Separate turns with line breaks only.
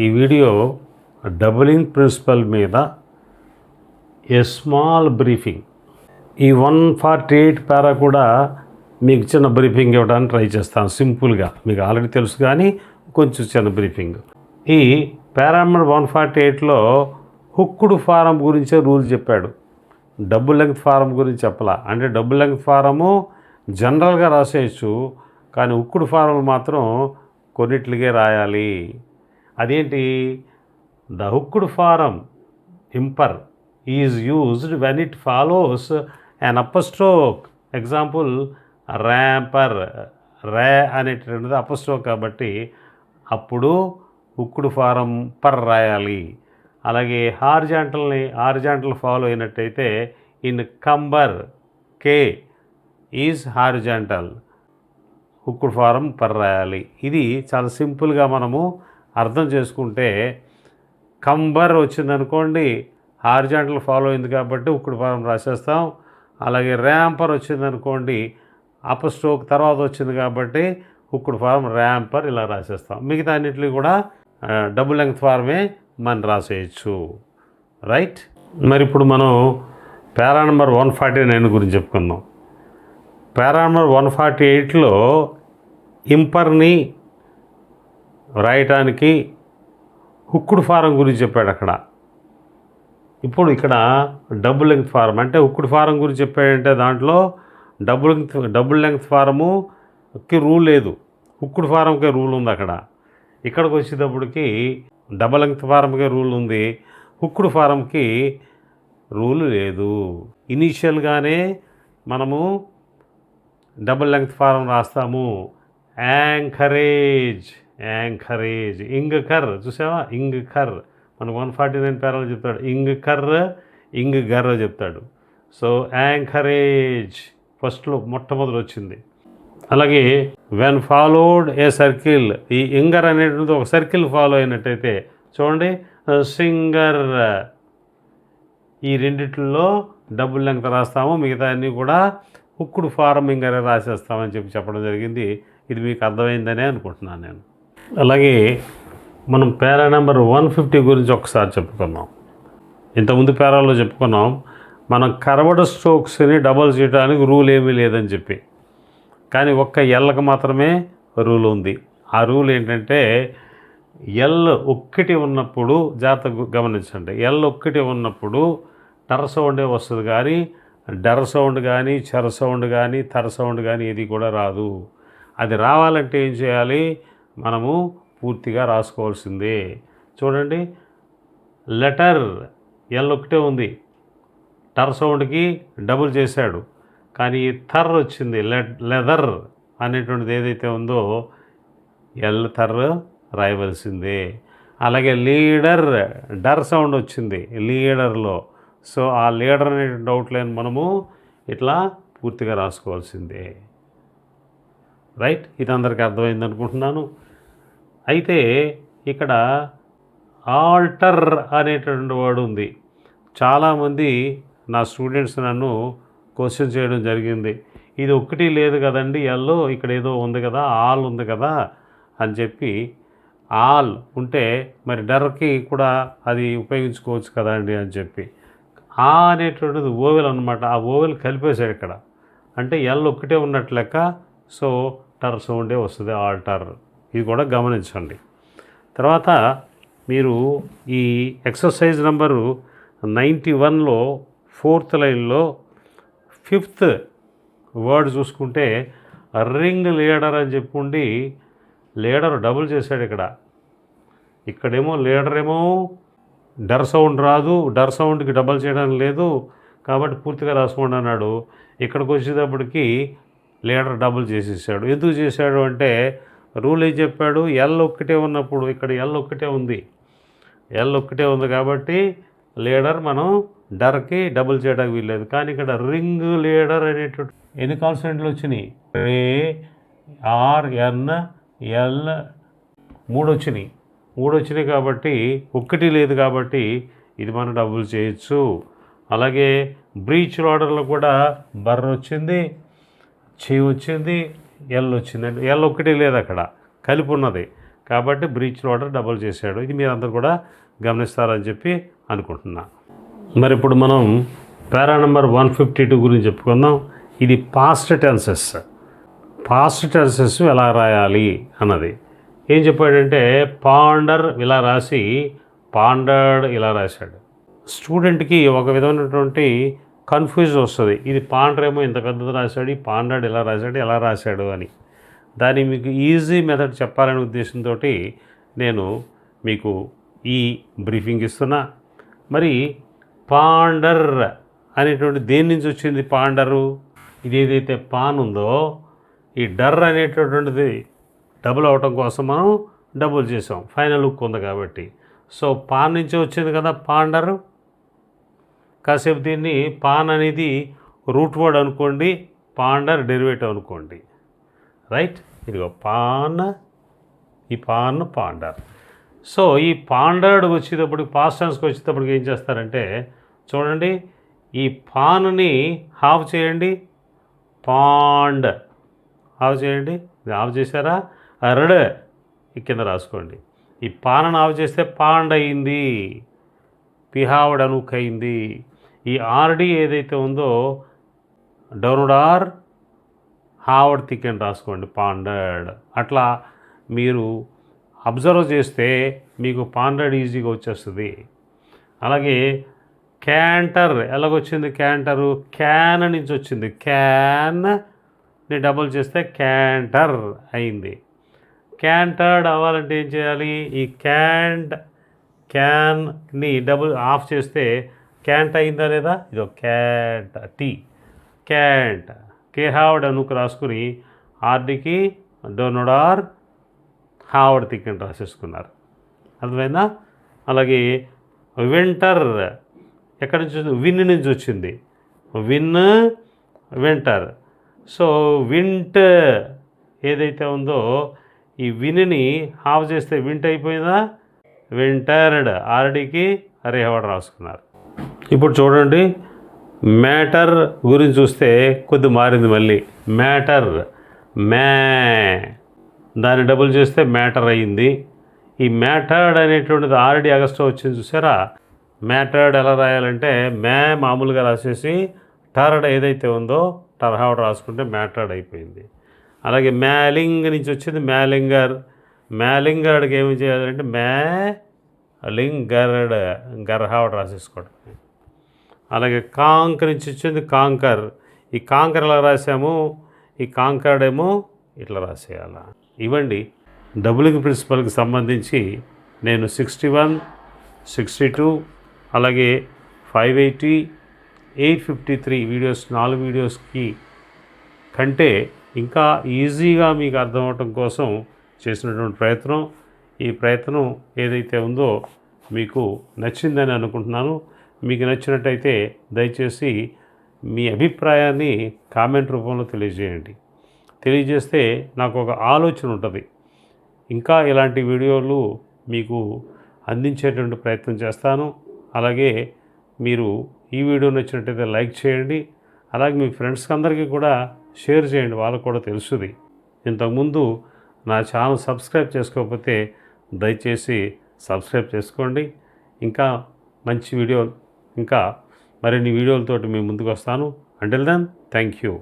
ఈ video doubling principal మీద a small briefing. ఈ 148 పారా కూడా మీకు చిన్న బ్రీఫింగ్ ఇవ్వడానికి ట్రై చేస్తాను. సింపుల్గా మీకు ఆల్రెడీ తెలుసు కానీ కొంచెం చిన్న బ్రీఫింగ్. ఈ పారా నెంబర్ 148లో హుక్డ్ ఫారం గురించే రూల్ చెప్పాడు, డబుల్ లెంగ్త్ ఫారం గురించి చెప్పలా. అంటే డబుల్ లెంగ్త్ ఫారము జనరల్గా రాసేయచ్చు, కానీ హుక్డ్ ఫారం మాత్రం కొన్నిట్లుగే రాయాలి. అదేంటి? The hooked form in per is used when it follows an upstroke. Example ramper, ర్యా అనేటువంటిది అప్పస్ట్రోక్ కాబట్టి అప్పుడు హుక్డ్ ఫారం పర్ రాయాలి. అలాగే హారిజాంటల్ ఫాలో అయినట్టయితే encumber, K is horizontal, hooked form per రాయాలి. ఇది చాలా సింపుల్గా మనము అర్థం చేసుకుంటే, కంబర్ వచ్చిందనుకోండి హారిజాంటల్ ఫాలో అయింది కాబట్టి హుక్డ్ ఫారం రాసేస్తాం. అలాగే ర్యాంపర్ వచ్చిందనుకోండి అప్పస్ట్రోక్ తర్వాత వచ్చింది కాబట్టి హుక్డ్ ఫారం ర్యాంపర్ ఇలా రాసేస్తాం. మిగతా అన్నింటినీ కూడా డబుల్ లెంగ్త్ ఫారమే మనం రాసేయచ్చు. రైట్. మరి ఇప్పుడు మనం పారా నెంబర్ 149 గురించి చెప్పుకుందాం. పారా నెంబర్ 148లో ఇంపర్ని రాయటానికి హుక్డ్ ఫారం గురించి చెప్పాడు అక్కడ. ఇప్పుడు ఇక్కడ డబుల్ లెంగ్త్ ఫారం అంటే హుక్డ్ ఫారం గురించి చెప్పాడంటే దాంట్లో డబుల్ లెంగ్త్ ఫారముకి రూల్ లేదు, హుక్డ్ ఫారంకే రూల్ ఉంది అక్కడ. ఇక్కడికి వచ్చేటప్పటికి డబుల్ లెంగ్త్ ఫారంకే రూల్ ఉంది, హుక్డ్ ఫారంకి రూల్ లేదు. ఇనీషియల్గానే మనము డబుల్ లెంగ్త్ ఫారం రాస్తాము. యాంకరేజ్, ఇంగ్ కర్ చూసావా, ఇంగ్ కర్ మనకు 149 పారాలో చెప్తాడు. ఇంగ్ కర్, ఇంగ్ గర్ చెప్తాడు. సో యాంకరేజ్ ఫస్ట్లో మొట్టమొదటి వచ్చింది. అలాగే వెన్ ఫాలోడ్ ఏ సర్కిల్, ఈ ఇంగర్ అనేటువంటిది ఒక సర్కిల్ ఫాలో అయినట్టయితే చూడండి సింగర్. ఈ రెండిట్లో డబుల్ లెంగ్త్ రాస్తాము, మిగతా అన్నీ కూడా హుక్డ్ ఫారం ఇంగరే రాసేస్తామని చెప్పడం జరిగింది. ఇది మీకు అర్థమైందనే అనుకుంటున్నాను నేను. అలాగే మనం పారా నెంబర్ 150 గురించి ఒకసారి చెప్పుకున్నాం. ఇంతకుముందు పారాలో చెప్పుకున్నాం మనం కర్వ్డ్ స్ట్రోక్స్ని డబుల్ చేయడానికి రూల్ ఏమీ లేదని చెప్పి, కానీ ఒక్క ఎల్కి మాత్రమే రూల్ ఉంది. ఆ రూల్ ఏంటంటే ఎల్ ఒక్కటి ఉన్నప్పుడు, జాగ్రత్తగా గమనించండి, ఎల్ ఒక్కటి ఉన్నప్పుడు టర్ సౌండే వస్తుంది కానీ డర్ సౌండ్ కానీ చెర సౌండ్ కానీ థర్ సౌండ్ కానీ ఏది కూడా రాదు. అది రావాలంటే ఏం చేయాలి? మనము పూర్తిగా రాసుకోవాల్సిందే. చూడండి లెటర్ ఎల్ ఒకటే ఉంది, టర్ సౌండ్కి డబుల్ చేశాడు, కానీ థర్ వచ్చింది. లెదర్ అనేటువంటిది ఏదైతే ఉందో ఎల్ థర్ రాయవలసిందే. అలాగే లీడర్, డర్ సౌండ్ వచ్చింది లీడర్లో, సో ఆ లీడర్ అనేటువంటి అవుట్లైన్ మనము ఇట్లా పూర్తిగా రాసుకోవాల్సిందే. రైట్. ఇది అందరికీ అర్థమైంది అనుకుంటున్నాను. అయితే ఇక్కడ ఆల్టర్ అనేటువంటి వర్డ్ ఉంది. చాలామంది నా స్టూడెంట్స్ నన్ను క్వశ్చన్ చేయడం జరిగింది, ఇది ఒక్కటి లేదు కదండి ఎల్లో, ఇక్కడ ఏదో ఉంది కదా, ఆల్ ఉంది కదా అని చెప్పి. ఆల్ ఉంటే మరి డర్కి కూడా అది ఉపయోగించుకోవచ్చు కదండి అని చెప్పి. ఆ అనేటువంటిది ఓవెల్ అనమాట, ఆ ఓవెల్ కలిపేశాడు ఇక్కడ. అంటే ఎల్ ఒక్కటే ఉన్నట్లు లెక్క, సో టర్ సౌండే వస్తుంది ఆల్టర్. ఇది కూడా గమనించండి. తర్వాత మీరు ఈ ఎక్సర్సైజ్ నెంబరు 91లో 4th లైన్లో 5th వర్డ్ చూసుకుంటే రింగ్ లీడర్ అని చెప్పుండి లీడర్ డబుల్ చేశాడు ఇక్కడ. ఇక్కడేమో లీడర్ ఏమో డర్ సౌండ్ రాదు, డర్ సౌండ్కి డబల్ చేయడం లేదు కాబట్టి పూర్తిగా రాసుకోండి అన్నాడు. ఇక్కడికి వచ్చేటప్పటికి లీడర్ డబుల్ చేసేసాడు. ఎందుకు చేశాడు అంటే రూల్ ఏం చెప్పాడు? ఎల్ ఒక్కటే ఉన్నప్పుడు, ఇక్కడ ఎల్ ఒక్కటే ఉంది, ఎల్ ఒక్కటే ఉంది కాబట్టి లీడర్ మనం డర్కి డబుల్ చేయడానికి వీల్లేదు. కానీ ఇక్కడ రింగ్ లీడర్ అనేటువంటి ఎన్ని కాన్స్టెంట్లు వచ్చినాయి? ARN L 3 వచ్చినాయి కాబట్టి ఒక్కటి లేదు కాబట్టి ఇది మనం డబుల్ చేయొచ్చు. అలాగే బ్రీచ్ ఆర్డర్లో కూడా బర్ర వచ్చింది, చెయ్యి వచ్చింది, ఎల్ వచ్చిందండి. ఎల్ ఒక్కటి లేదు అక్కడ, కలిపి ఉన్నది కాబట్టి బ్రీచ్డ్ వాటర్ డబుల్ చేశాడు. ఇది మీరు అందరు కూడా గమనిస్తారని చెప్పి అనుకుంటున్నా. మరి ఇప్పుడు మనం పారా నెంబర్ 152 గురించి చెప్పుకుందాం. ఇది పాస్ట్ టెన్సెస్. పాస్ట్ టెన్సెస్ ఎలా రాయాలి అన్నది ఏం చెప్పాడంటే, పాండర్ ఇలా రాసి పాండర్డ్ ఇలా రాశాడు. స్టూడెంట్కి ఒక విధమైనటువంటి కన్ఫ్యూజ్ వస్తుంది. ఇది పాండర్ ఏమో ఇంత పెద్దది రాశాడు, ఈ పాండర్డ్ ఇలా రాశాడు, ఎలా రాశాడు అని. దాన్ని మీకు ఈజీ మెథడ్ చెప్పాలనే ఉద్దేశంతో నేను మీకు ఈ బ్రీఫింగ్ ఇస్తున్నా. మరి పాండర్ అనేటువంటి దేని నుంచి వచ్చింది పాండరు? ఇది ఏదైతే పాన్ ఉందో ఈ డర్ అనేటటువంటిది డబుల్ అవటం కోసం మనం డబుల్ చేసాం, ఫైనల్ హుక్ ఉంది కాబట్టి. సో పాన్ నుంచి వచ్చింది కదా పాండరు. కాసేపు దీన్ని పాన్ అనేది రూట్ వర్డ్ అనుకోండి, పాండర్ డెరివేటివ్ అనుకోండి. రైట్, ఇదిగో పాన్, ఈ పాన్ పాండర్. సో ఈ పాండర్డ్ వచ్చేటప్పటికి పాస్ట్ టెన్స్కి వచ్చేటప్పటికి ఏం చేస్తారంటే చూడండి, ఈ పాన్ని హాఫ్ చేయండి, పాండ్ హాఫ్ చేయండి. హాఫ్ చేశారా? అరడ్ కింద రాసుకోండి. ఈ పానను హాఫ్ చేస్తే పాండ్ అయింది, పిహావడ్ అనుక్ అయింది. ఈ ఆర్డి ఏదైతే ఉందో డౌన్వర్డ్ ఆర్ హావర్డ్ థిక్ అని రాసుకోండి, పాండర్డ్. అట్లా మీరు అబ్జర్వ్ చేస్తే మీకు పాండర్డ్ ఈజీగా వచ్చేస్తుంది. అలాగే క్యాంటర్ ఎలాగొచ్చింది? క్యాంటరు క్యాన్ నుంచి వచ్చింది, క్యాన్ని డబుల్ చేస్తే క్యాంటర్ అయింది. క్యాంటర్డ్ అవ్వాలంటే ఏం చేయాలి? ఈ క్యాన్ని డబుల్ ఆఫ్ చేస్తే క్యాంట్ అయిందా లేదా? ఇదో క్యాంట్, టీ క్యాంట్, కేహావడ్ అనుకు రాసుకుని ఆర్డికి డోనోడ్ ఆర్ హావడ్ థిక్ అని రాసేసుకున్నారు. అర్థమైందా? అలాగే వింటర్ ఎక్కడి నుంచి వచ్చింది? విన్ నుంచి వచ్చింది, విన్ వింటర్. సో వింట్ ఏదైతే ఉందో ఈ విన్ని హాఫ్ చేస్తే వింట్ అయిపోయిందా? వింటర్డ్, ఆర్డీకి రేహవడ్ రాసుకున్నారు. ఇప్పుడు చూడండి, మ్యాటర్ గురించి చూస్తే కొద్ది మారింది మళ్ళీ. మ్యాటర్, మ్యా, దాన్ని డబుల్ చేస్తే మ్యాటర్ అయ్యింది. ఈ మ్యాటర్డ్ అనేటువంటిది ఆల్రెడీ అగస్టో వచ్చింది చూసారా? మ్యాటర్డ్ ఎలా రాయాలంటే మ్యా మామూలుగా రాసేసి టర్డ్ ఏదైతే ఉందో టర్హావడ్ రాసుకుంటే మ్యాటర్డ్ అయిపోయింది. అలాగే మ్యాలింగ్ నుంచి వచ్చింది మ్యాలింగర్. మ్యాలింగర్డ్కి ఏమి చేయాలంటే మ్యాలింగర్డ్, గర్హావడ్ రాసేసుకోవడం. అలాగే కాంక్ నుంచి వచ్చింది కాంకర్. ఈ కాంకర్ ఎలా రాసాము? ఈ కాంకర్డ్ ఏమో ఇట్లా రాసేయాల. ఇవ్వండి డబులింగ్ ప్రిన్సిపల్కి సంబంధించి నేను 61, 62 అలాగే 580, 853 వీడియోస్, 4 వీడియోస్కి కంటే ఇంకా ఈజీగా మీకు అర్థం అవటం కోసం చేసినటువంటి ప్రయత్నం. ఈ ప్రయత్నం ఏదైతే ఉందో మీకు నచ్చిందని అనుకుంటున్నాను. మీకు నచ్చినట్టయితే దయచేసి మీ అభిప్రాయాన్ని కామెంట్ రూపంలో తెలియజేయండి. తెలియజేస్తే నాకు ఒక ఆలోచన ఉంటుంది, ఇంకా ఇలాంటి వీడియోలు మీకు అందించేటువంటి ప్రయత్నం చేస్తాను. అలాగే మీరు ఈ వీడియో నచ్చినట్టయితే లైక్ చేయండి. అలాగే మీ ఫ్రెండ్స్కి అందరికీ కూడా షేర్ చేయండి, వాళ్ళకు కూడా తెలుస్తుంది. ఇంతకుముందు నా ఛానల్ సబ్స్క్రైబ్ చేసుకోకపోతే దయచేసి సబ్స్క్రైబ్ చేసుకోండి. ఇంకా మంచి వీడియో, ఇంకా మరిన్ని వీడియోలతోటి మీ ముందుకు వస్తాను. Until then, thank you.